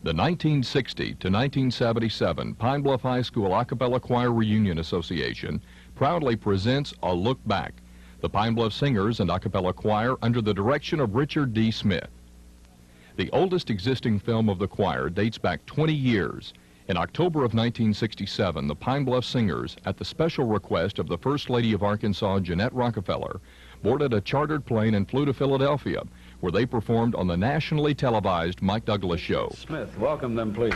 The 1960 to 1977 Pine Bluff High School A Cappella Choir Reunion Association proudly presents A Look Back, the Pine Bluff Singers and A Cappella Choir under the direction of Richard D. Smith. The oldest existing film of the choir dates back 20 years. In October of 1967, the Pine Bluff Singers, at the special request of the First Lady of Arkansas, Jeanette Rockefeller, boarded a chartered plane and flew to Philadelphia, where they performed on the nationally televised Mike Douglas Show. Smith, welcome them, please.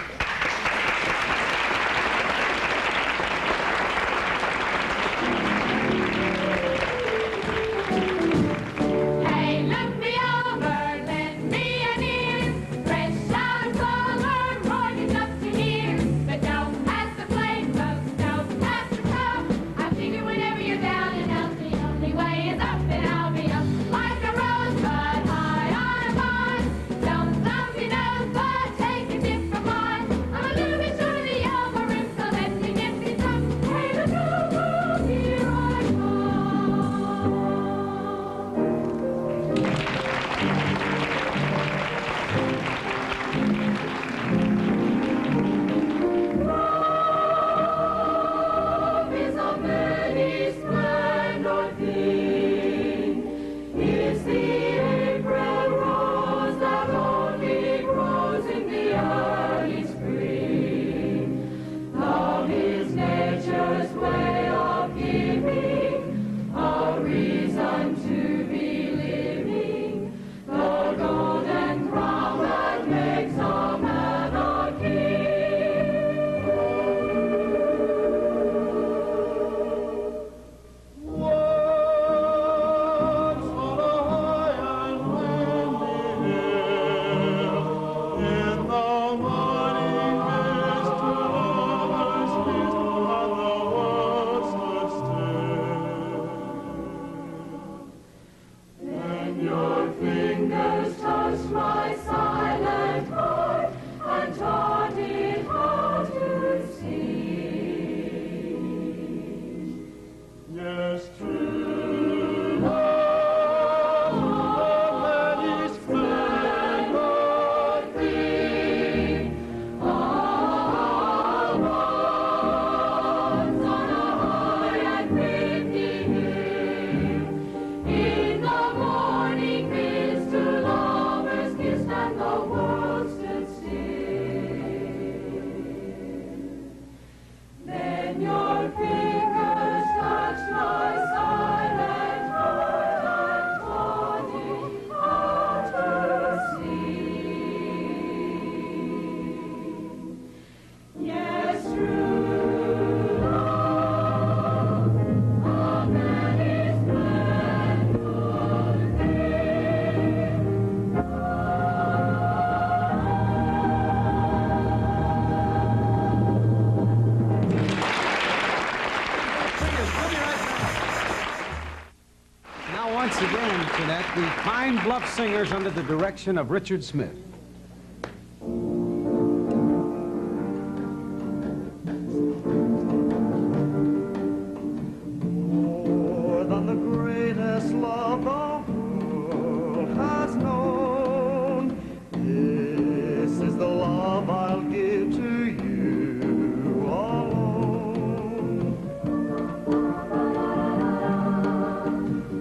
Once again, Jeanette, the Pine Bluff Singers under the direction of Richard Smith. More than the greatest love the world has known, this is the love I'll give to you alone.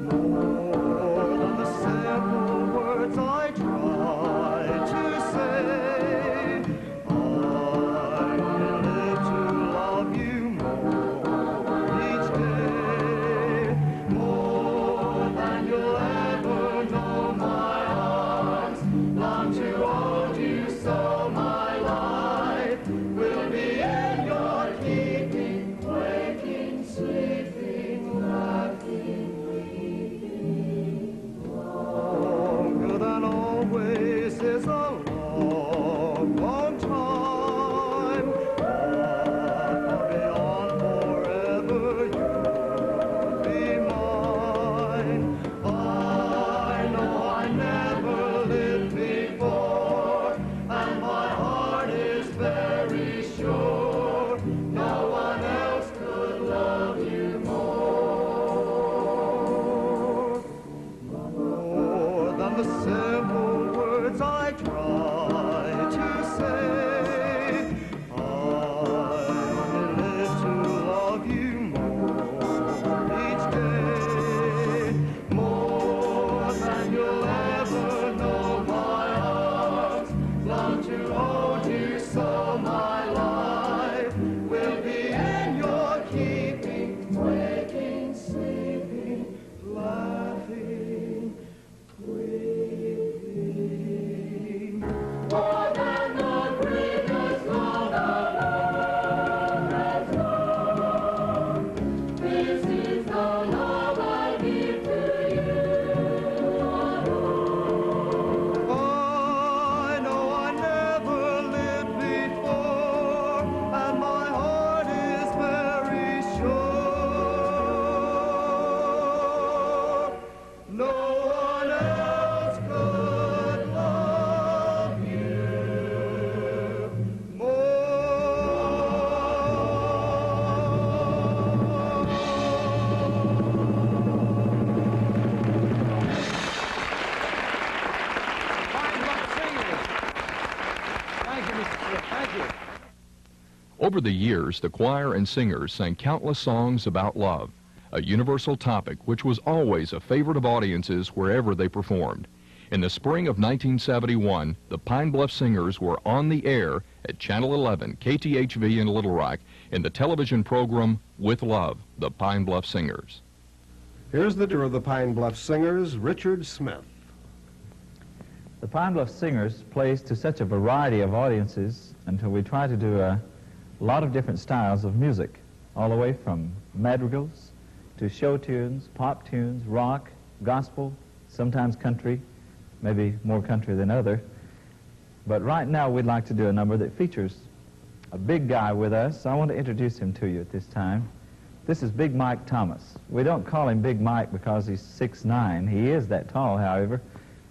More than the simple words I try to say, I will live to love you more each day. More than you'll ever know, my arms long to hold you, so my life will be in your keeping, waking, sleeping, laughing, weeping. Longer than always is a long, long time, but beyond forever you'll be mine. I know I never lived before, and my heart is very sure no one else could love you more. More than the simple words I try to say, Over the years, the choir and singers sang countless songs about love, a universal topic which was always a favorite of audiences wherever they performed. In the spring of 1971, the Pine Bluff Singers were on the air at Channel 11, KTHV in Little Rock, in the television program With Love, the Pine Bluff Singers. Here's the director of the Pine Bluff Singers, Richard Smith. The Pine Bluff Singers plays to such a variety of audiences until we try to do a lot of different styles of music, all the way from madrigals to show tunes, pop tunes, rock, gospel, sometimes country, maybe more country than other. But right now we'd like to do a number that features a big guy with us. I want to introduce him to you at this time. This is Big Mike Thomas. We don't call him Big Mike because he's 6'9". He is that tall, however.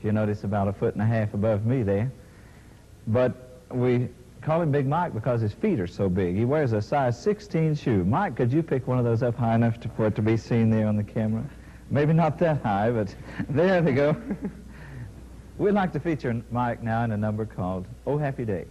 You notice about 1.5 feet above me there. But we call him Big Mike because his feet are so big. He wears a size 16 shoe. Mike, could you pick one of those up high enough for it to be seen there on the camera? Maybe not that high, but there they go. We'd like to feature Mike now in a number called Oh Happy Day.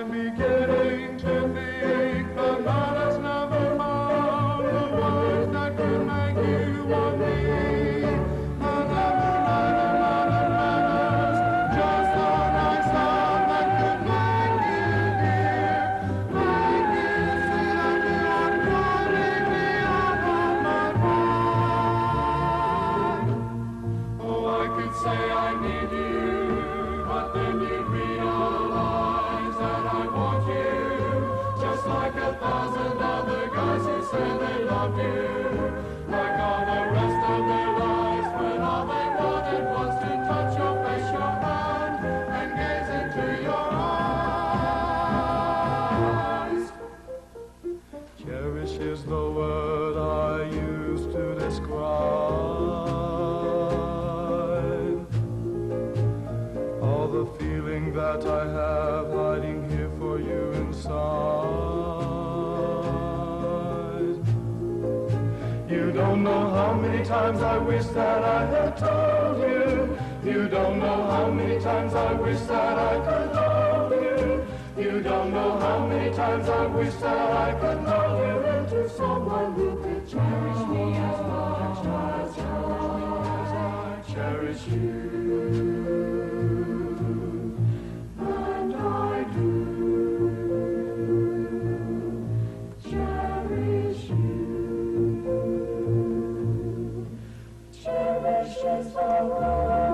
I began could say I need you, but then you realize that I want you, just like 1,000 other guys who say they love you, like all the rest of their lives, when all they wanted was to touch your face, your hand, and gaze into your eyes. Cherish is the word I use to describe all the feeling that I have hiding here for you inside. You don't know how many times I wish that I had told you. You don't know how many times I wish that I could hold you. You don't know how many times I wish that I could mold you into someone who could cherish me as much as I cherish you. And I do cherish you. Cherish is the word.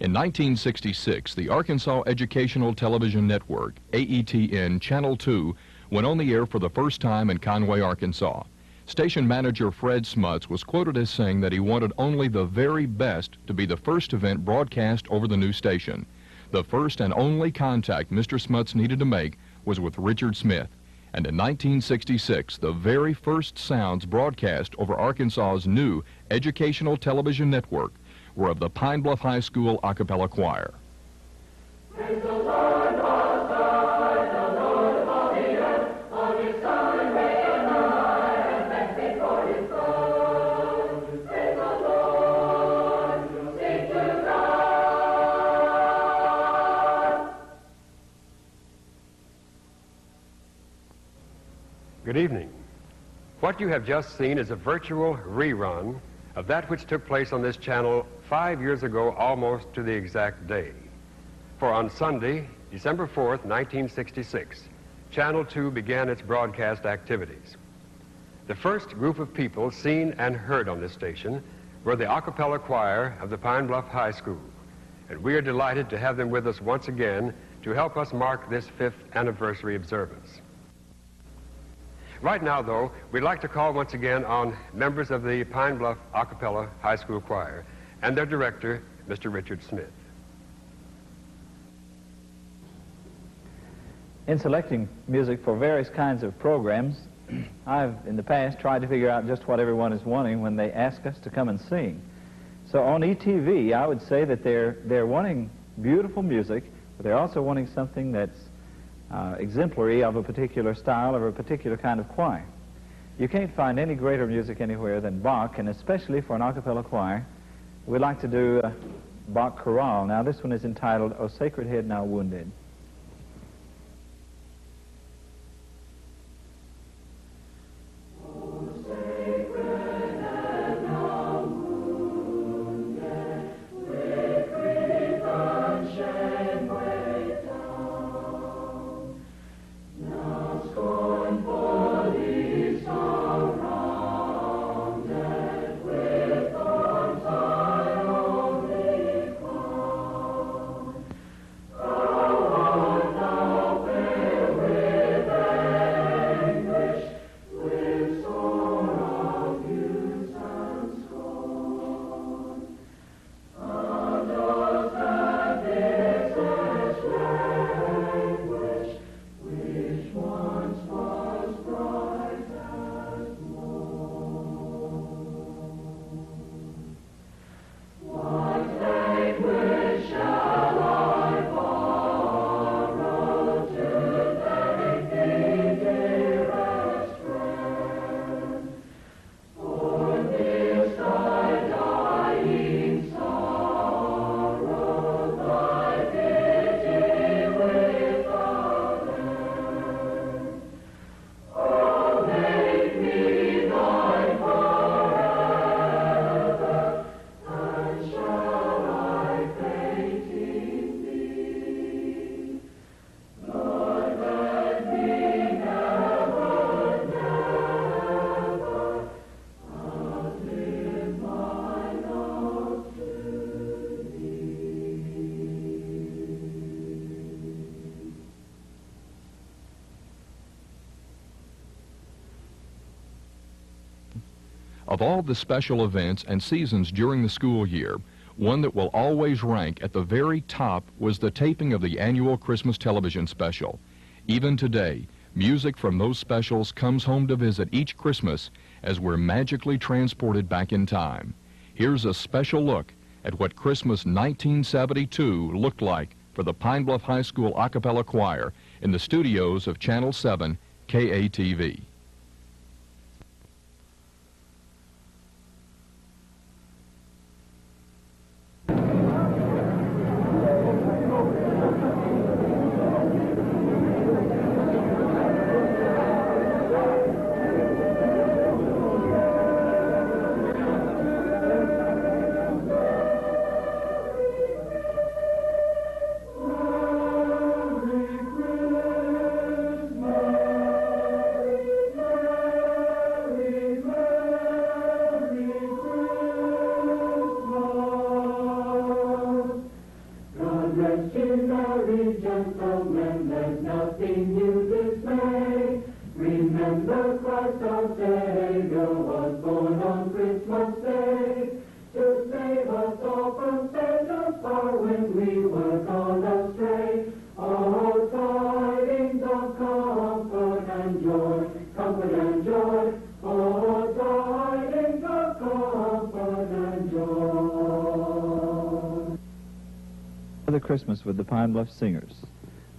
In 1966, the Arkansas Educational Television Network, AETN Channel 2, went on the air for the first time in Conway, Arkansas. Station manager Fred Smuts was quoted as saying that he wanted only the very best to be the first event broadcast over the new station. The first and only contact Mr. Smuts needed to make was with Richard Smith. And in 1966, the very first sounds broadcast over Arkansas's new educational television network were of the Pine Bluff High School a cappella choir. Praise the Lord Most High, the Lord of all the earth, on his sun, day and night, and thanks before his throne. Praise the Lord, sing to God. Good evening. What you have just seen is a virtual rerun of that which took place on this channel 5 years ago, almost to the exact day. For on Sunday, December 4th, 1966, Channel 2 began its broadcast activities. The first group of people seen and heard on this station were the a cappella choir of the Pine Bluff High School, and we are delighted to have them with us once again to help us mark this 5th anniversary observance. Right now, though, we'd like to call once again on members of the Pine Bluff a cappella High School Choir and their director, Mr. Richard Smith. In selecting music for various kinds of programs, I've in the past tried to figure out just what everyone is wanting when they ask us to come and sing. So on ETV, I would say that they're wanting beautiful music, but they're also wanting something that's exemplary of a particular style or a particular kind of choir. You can't find any greater music anywhere than Bach, and especially for an a cappella choir, we'd like to do Bach chorale. Now this one is entitled, O Sacred Head Now Wounded. Oh, Of all the special events and seasons during the school year, one that will always rank at the very top was the taping of the annual Christmas television special. Even today, music from those specials comes home to visit each Christmas as we're magically transported back in time. Here's a special look at what Christmas 1972 looked like for the Pine Bluff High School a cappella choir in the studios of Channel 7 KATV. Gentlemen, there's nothing you dismay. Remember Christ our Savior was born on Christmas Day to save us all from Satan's power when we were gone astray. Oh, tidings of comfort and joy, comfort and joy. Oh, tidings of comfort and joy. Another Christmas with the Pine Bluff Singers.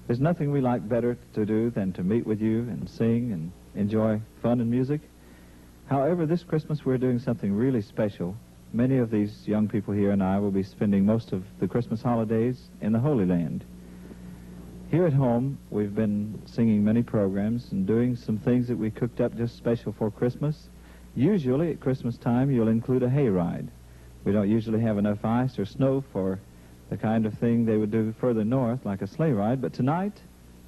There's nothing we like better to do than to meet with you and sing and enjoy fun and music. However, this Christmas we're doing something really special. Many of these young people here and I will be spending most of the Christmas holidays in the Holy Land. Here at home, we've been singing many programs and doing some things that we cooked up just special for Christmas. Usually at Christmas time, you'll include a hayride. We don't usually have enough ice or snow for the kind of thing they would do further north, like a sleigh ride, but tonight,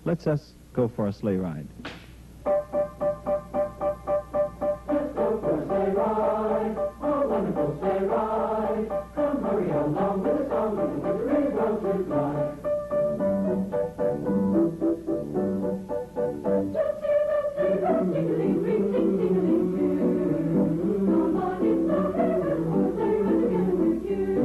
let's us go for a sleigh ride. Let's go for a sleigh ride, a wonderful sleigh ride. Come hurry along with the song of the winter is about to fly. Just hear that sleigh bells jingling, ring, ting, ting-a-ling, ting. Come on in, sleigh bells, we'll sleigh ride together with you.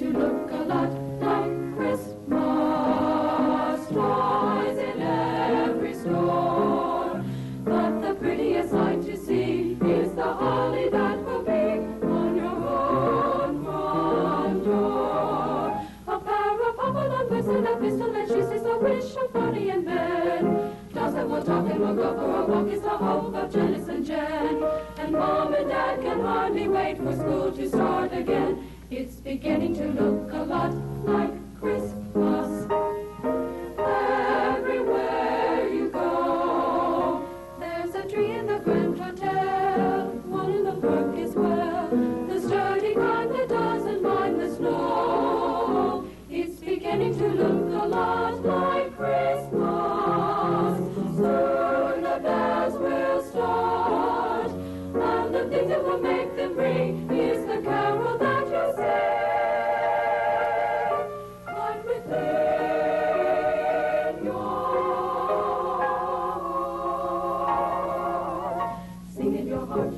to look a lot like Christmas. Toys in every store. But the prettiest sight to see is the holly that will be on your own front door. A pair of hobble-on-wheels and a pistol and she's a wish of Bonnie and Ben. Doesn't will talk and we'll go for a walk is the hope of Janice and Jen. And Mom and Dad can hardly wait for school to start again. It's beginning to look a lot like Christmas. Everywhere you go, there's a tree in the Grand Hotel, one in the park as well. The sturdy kind that doesn't mind the snow. It's beginning to look a lot like Christmas. Soon the bells will start, and the things that will make them ring is the carol that you sing. Right within your heart. Sing in your heart.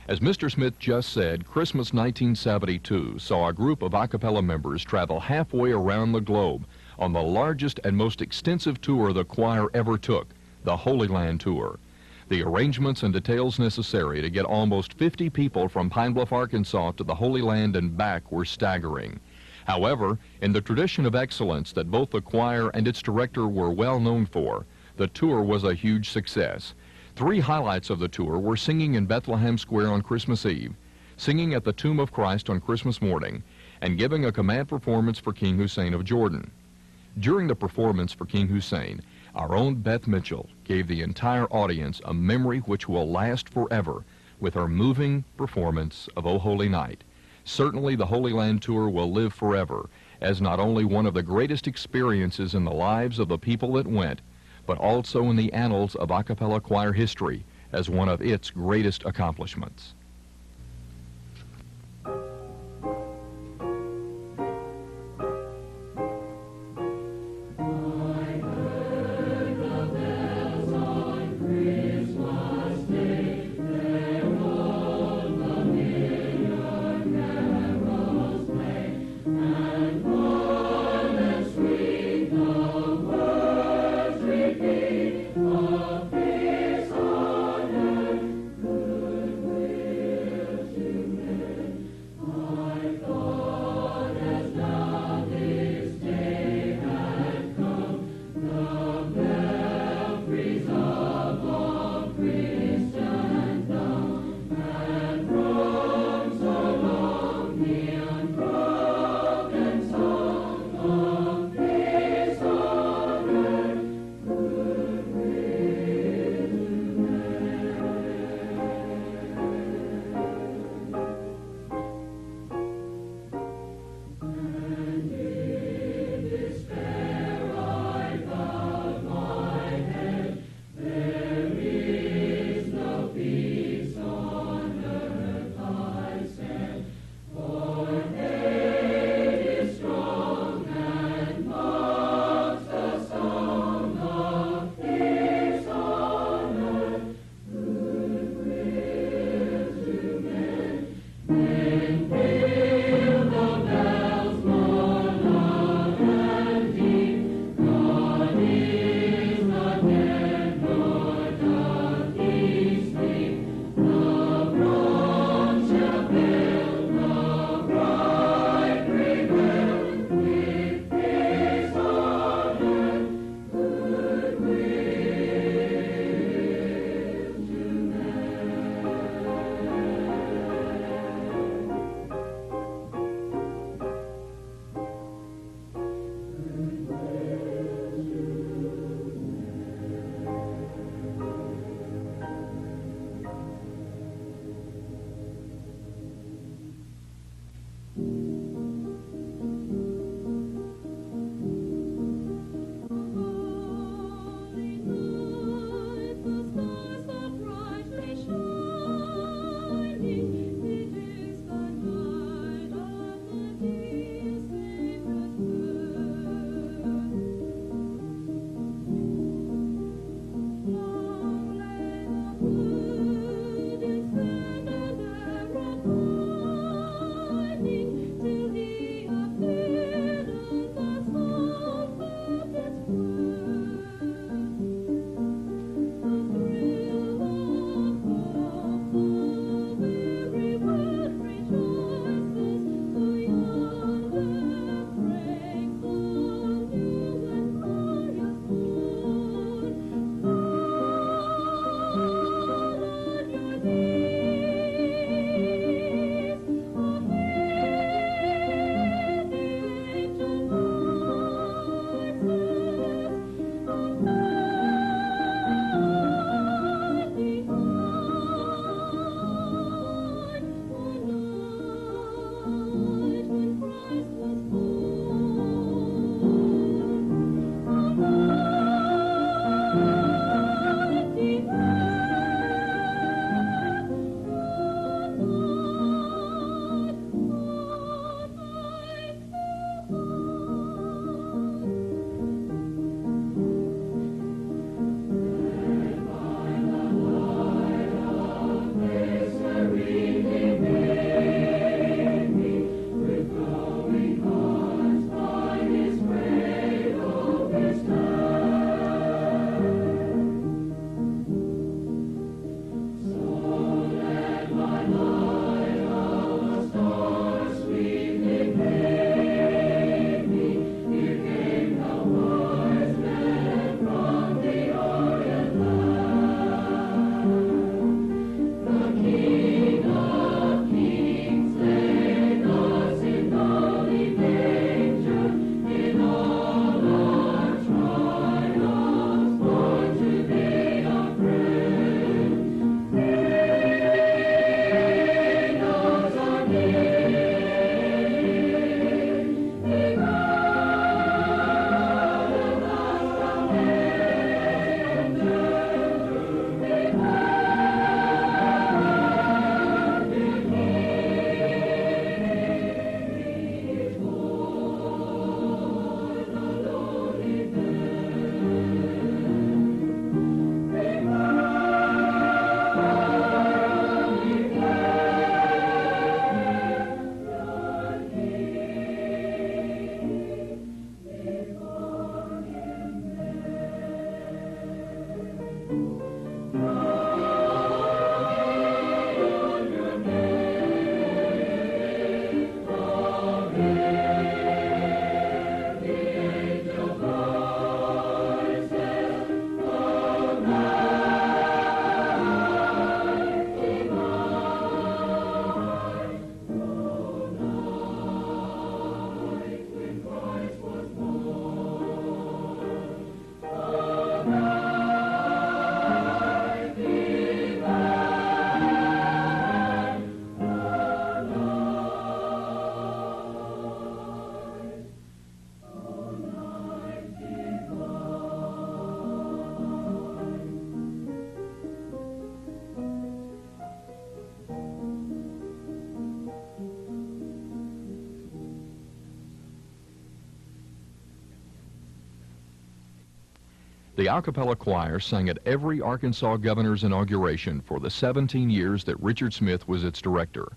As Mr. Smith just said, Christmas 1972 saw a group of a cappella members travel halfway around the globe on the largest and most extensive tour the choir ever took, the Holy Land Tour. The arrangements and details necessary to get almost 50 people from Pine Bluff, Arkansas to the Holy Land and back were staggering. However, in the tradition of excellence that both the choir and its director were well known for, the tour was a huge success. 3 highlights of the tour were singing in Bethlehem Square on Christmas Eve, singing at the Tomb of Christ on Christmas morning, and giving a command performance for King Hussein of Jordan. During the performance for King Hussein, our own Beth Mitchell gave the entire audience a memory which will last forever with her moving performance of O Holy Night. Certainly the Holy Land Tour will live forever as not only one of the greatest experiences in the lives of the people that went, but also in the annals of a cappella choir history as one of its greatest accomplishments. The a cappella choir sang at every Arkansas governor's inauguration for the 17 years that Richard Smith was its director.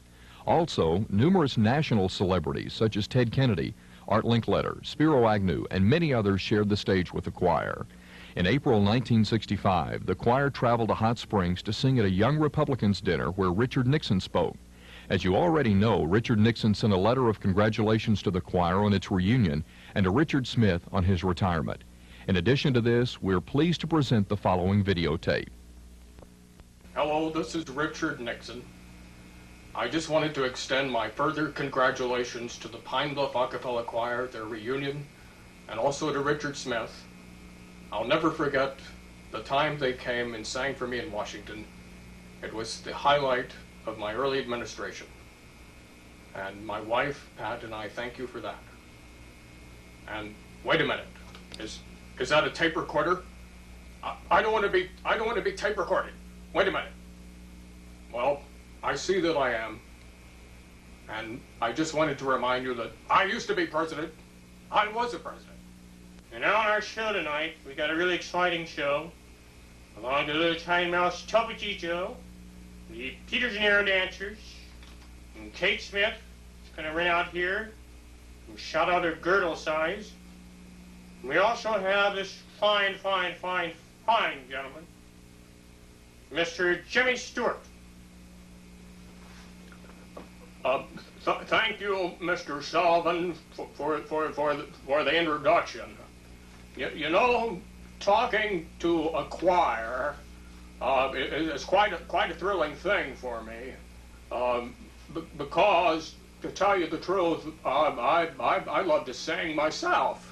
Also, numerous national celebrities such as Ted Kennedy, Art Linkletter, Spiro Agnew, and many others shared the stage with the choir. In April 1965, the choir traveled to Hot Springs to sing at a Young Republicans dinner where Richard Nixon spoke. As you already know, Richard Nixon sent a letter of congratulations to the choir on its reunion and to Richard Smith on his retirement. In addition to this, we're pleased to present the following videotape. Hello, this is Richard Nixon. I just wanted to extend my further congratulations to the Pine Bluff a cappella choir, their reunion, and also to Richard Smith. I'll never forget the time they came and sang for me in Washington. It was the highlight of my early administration. And my wife, Pat, and I thank you for that. And wait a minute, is that a tape recorder? I don't want to be tape recorded. Wait a minute. Well, I see that I am. And I just wanted to remind you that I used to be president. I was a president. And on our show tonight, we got a really exciting show. Along the Little Tiny Mouse Tuppety Joe, the Peter Gennaro Dancers, and Kate Smith is going to run out here and shout out her girdle size. And we also have this fine gentleman, Mr. Jimmy Stewart. Thank you, Mr. Sullivan, for the introduction. You know, talking to a choir is quite a thrilling thing for me, because to tell you the truth, I love to sing myself.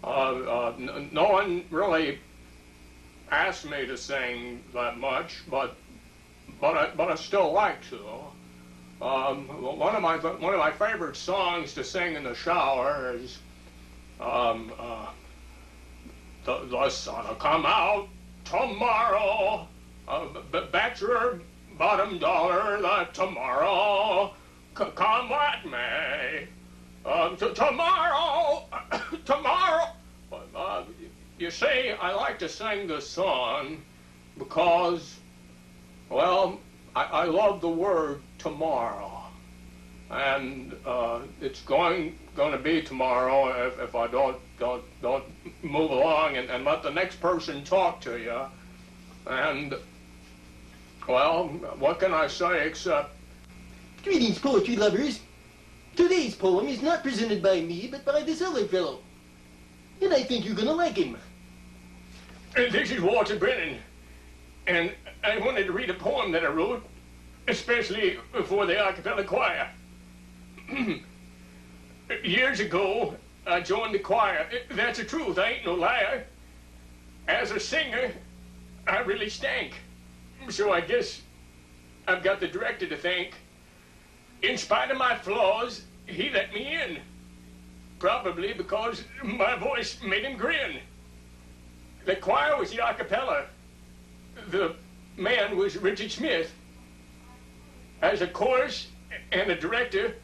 No one really asked me to sing that much, but I still like to. One of my favorite songs to sing in the shower is the sun'll come out tomorrow. Bet your bottom dollar that tomorrow, come what may. Tomorrow. You see, I like to sing this song because, well, I love the word tomorrow, and it's going to be tomorrow if I don't move along and let the next person talk to you. And, well, what can I say except... Greetings, poetry lovers. Today's poem is not presented by me, but by this other fellow. And I think you're gonna like him. This is Walter Brennan, and I wanted to read a poem that I wrote, especially for the a cappella choir. Years ago, I joined the choir. That's the truth, I ain't no liar. As a singer, I really stank. So I guess I've got the director to thank. In spite of my flaws, he let me in. Probably because my voice made him grin. The choir was the a cappella. The man was Richard Smith. As a chorus and a director,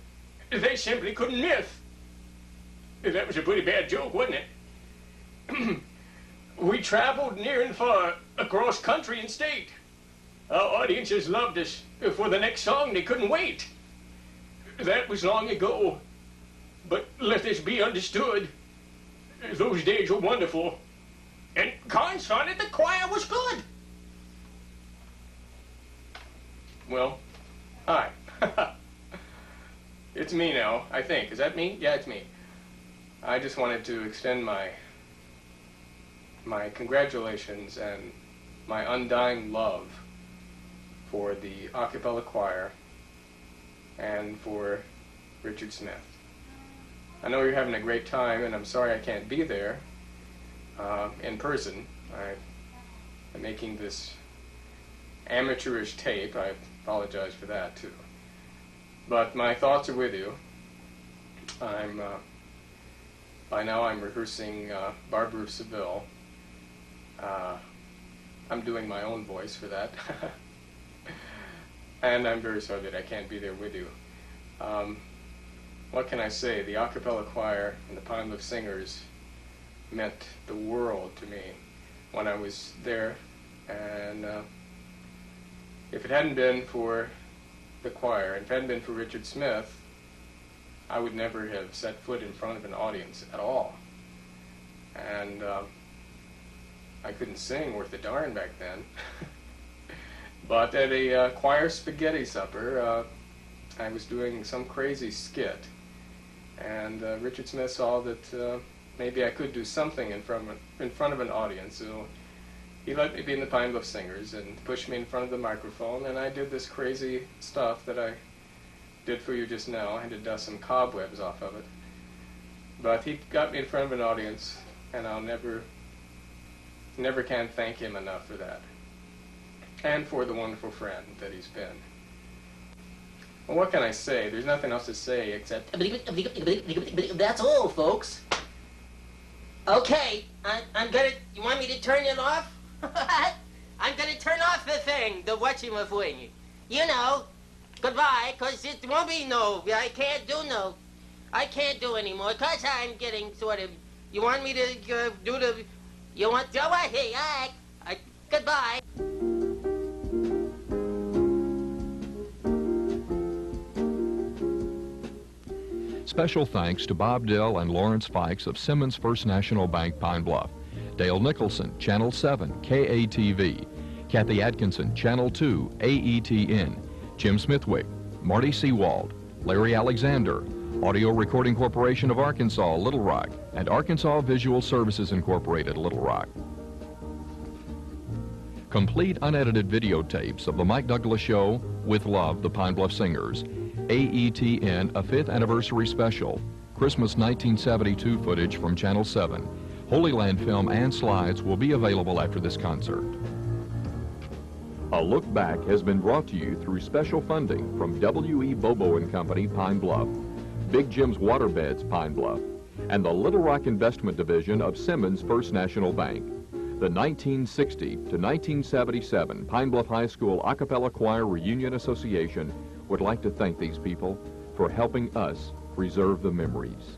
they simply couldn't miss. That was a pretty bad joke, wasn't it? We traveled near and far, across country and state. Our audiences loved us. For the next song, they couldn't wait. That was long ago. But let this be understood. Those days were wonderful. And concerted, the choir was good. Well, hi. It's me now, I think. Is that me? Yeah, it's me. I just wanted to extend my congratulations and my undying love for the a cappella choir and for Richard Smith. I know you're having a great time, and I'm sorry I can't be there in person. I'm making this amateurish tape. I apologize for that, too. But my thoughts are with you. By now I'm rehearsing Barber of Seville. I'm doing my own voice for that. And I'm very sorry that I can't be there with you. What can I say? The a cappella choir and the Pine Bluff Singers meant the world to me. when I was there. And if it hadn't been for the choir, if it hadn't been for Richard Smith, I would never have set foot in front of an audience at all. And I couldn't sing worth a darn back then. But at a choir spaghetti supper, I was doing some crazy skit. And Richard Smith saw that maybe I could do something in front of an audience. So he let me be in the Pine Bluff Singers and pushed me in front of the microphone, and I did this crazy stuff that I did for you just now. I had to dust some cobwebs off of it. But he got me in front of an audience, and I'll never can thank him enough for that. And for the wonderful friend that he's been. Well, what can I say? There's nothing else to say except... That's all, folks. Okay, I'm gonna... You want me to turn it off? I'm gonna turn off the thing, the whatchamafooing. You know, goodbye, because it won't be no... I can't do anymore, because I'm getting sort of... You want me to do the... You want... Oh, hey, goodbye. Special thanks to Bob Dill and Lawrence Fikes of Simmons First National Bank, Pine Bluff, Dale Nicholson, Channel 7, KATV, Kathy Atkinson, Channel 2, AETN, Jim Smithwick, Marty Seawald, Larry Alexander, Audio Recording Corporation of Arkansas, Little Rock, and Arkansas Visual Services Incorporated, Little Rock. Complete unedited videotapes of the Mike Douglas Show, With Love, the Pine Bluff Singers, AETN, a 5th anniversary special, Christmas 1972 footage from Channel 7, Holy Land film and slides will be available after this concert. A Look Back has been brought to you through special funding from W.E. Bobo and Company, Pine Bluff, Big Jim's Waterbeds, Pine Bluff, and the Little Rock Investment Division of Simmons First National Bank. The 1960 to 1977 Pine Bluff High School A Cappella Choir Reunion Association would like to thank these people for helping us preserve the memories.